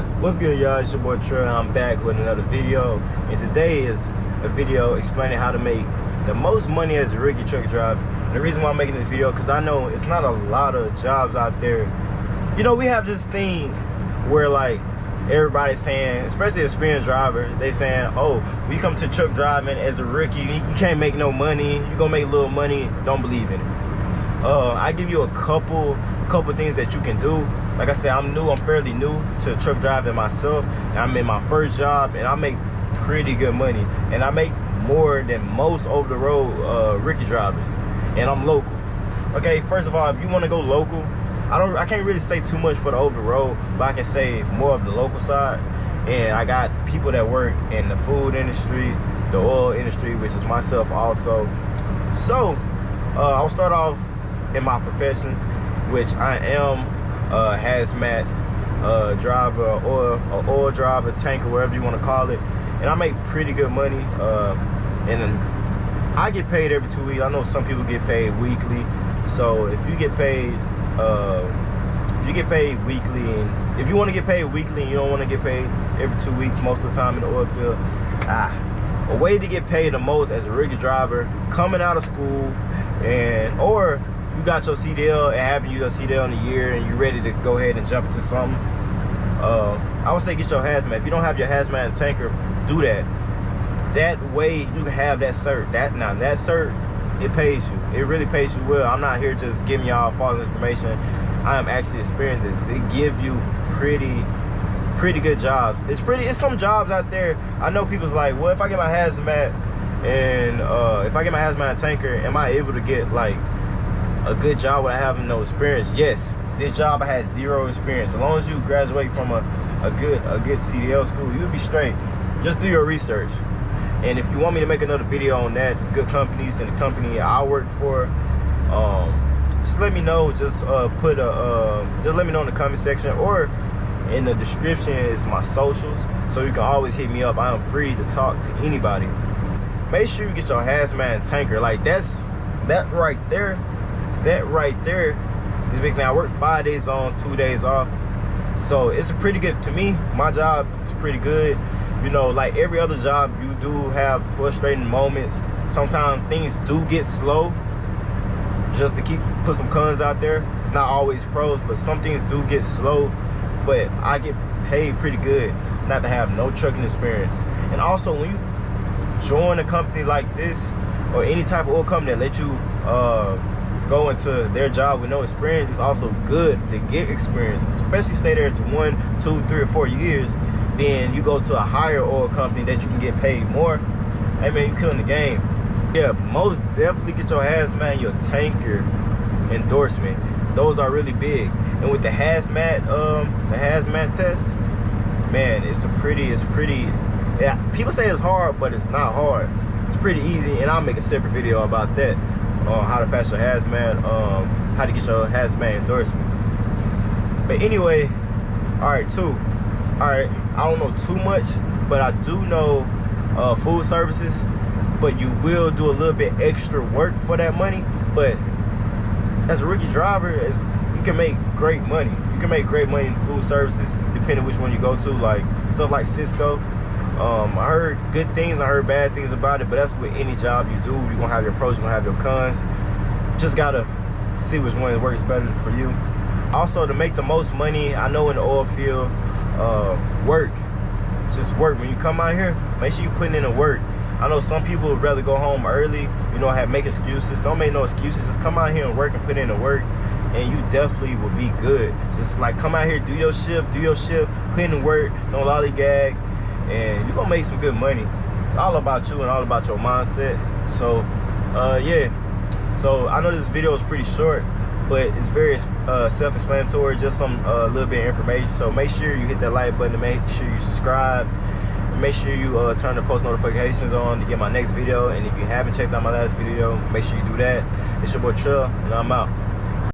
What's good, y'all? It's your boy Trell, and I'm back with another video. And today is a video explaining how to make the most money as a rookie truck driver. And the reason why I'm making this video, because I know it's not a lot of jobs out there. You know, we have this thing where like everybody's saying, especially experienced drivers, they saying, oh, when you come to truck driving as a rookie, you can't make no money. You're gonna make little money. Don't believe in it. I give you a couple things that you can do. Like I said, I'm fairly new to truck driving myself, and I'm in my first job, and I make pretty good money, and I make more than most over-the-road rookie drivers, and I'm local. Okay, first of all, if you want to go local, I can't really say too much for the over-the-road, but I can say more of the local side. And I got people that work in the food industry, the oil industry, which is myself also. So I'll start off in my profession, which I am a hazmat driver, or oil driver, tanker, whatever you want to call it. And I make pretty good money, and I get paid every 2 weeks. I know some people get paid weekly. So if you get paid weekly, and if you want to get paid weekly and you don't want to get paid every 2 weeks most of the time in the oil field, a way to get paid the most as a rookie driver coming out of school, or you got your CDL and haven't used your CDL in a year and you're ready to go ahead and jump into something, I would say get your hazmat. If you don't have your hazmat and tanker, do that. That way you can have that cert. That cert, it pays you. It really pays you well. I'm not here just giving y'all false information. I am actually experienced this. It gives you pretty good jobs. It's some jobs out there. I know people's like, well, if I get my hazmat and if I get my hazmat and tanker, am I able to get like a good job without having no experience? Yes. This job I had zero experience. As long as you graduate from a good CDL school, you'll be straight. Just do your research. And if you want me to make another video on that, good companies and the company I work for, just let me know. Just just let me know in the comment section, or in the description is my socials, so you can always hit me up. I am free to talk to anybody. Make sure you get your hazmat and tanker. Like that right there is big thing. I work 5 days on, 2 days off, so it's a pretty good, to me, my job is pretty good. You know, like every other job, you do have frustrating moments. Sometimes things do get slow. Just to put some cons out there, it's not always pros, but some things do get slow. But I get paid pretty good not to have no trucking experience. And also, when you join a company like this, or any type of oil company that let you go into their job with no experience, it's also good to get experience, especially stay there to 1, 2, 3, or 4 years. Then you go to a higher oil company that you can get paid more. Hey man, you killing the game. Yeah, most definitely get your hazmat and your tanker endorsement. Those are really big. And with the hazmat test, man, it's pretty, yeah, people say it's hard, but it's not hard. It's pretty easy, and I'll make a separate video about that, on how to pass your hazmat, how to get your hazmat endorsement. But anyway, I don't know too much, but I do know food services. But you will do a little bit extra work for that money. But as a rookie driver, you can make great money. You can make great money in food services, depending which one you go to. Like stuff like Cisco. I heard good things, I heard bad things about it, but that's with any job you do. You're gonna have your pros, you're gonna have your cons. Just gotta see which one works better for you. Also, to make the most money, I know in the oil field, just work. When you come out here, make sure you put in the work. I know some people would rather go home early, you know, make excuses. Don't make no excuses. Just come out here and work and put in the work, and you definitely will be good. Just like come out here, do your shift, put in the work, don't lollygag, and you're gonna make some good money. It's all about you and all about your mindset. So yeah, so I know this video is pretty short, but it's very self-explanatory, just some little bit of information. So make sure you hit that like button, and make sure you subscribe, and make sure you turn the post notifications on to get my next video. And if you haven't checked out my last video, make sure you do that. It's your boy Trell, and I'm out.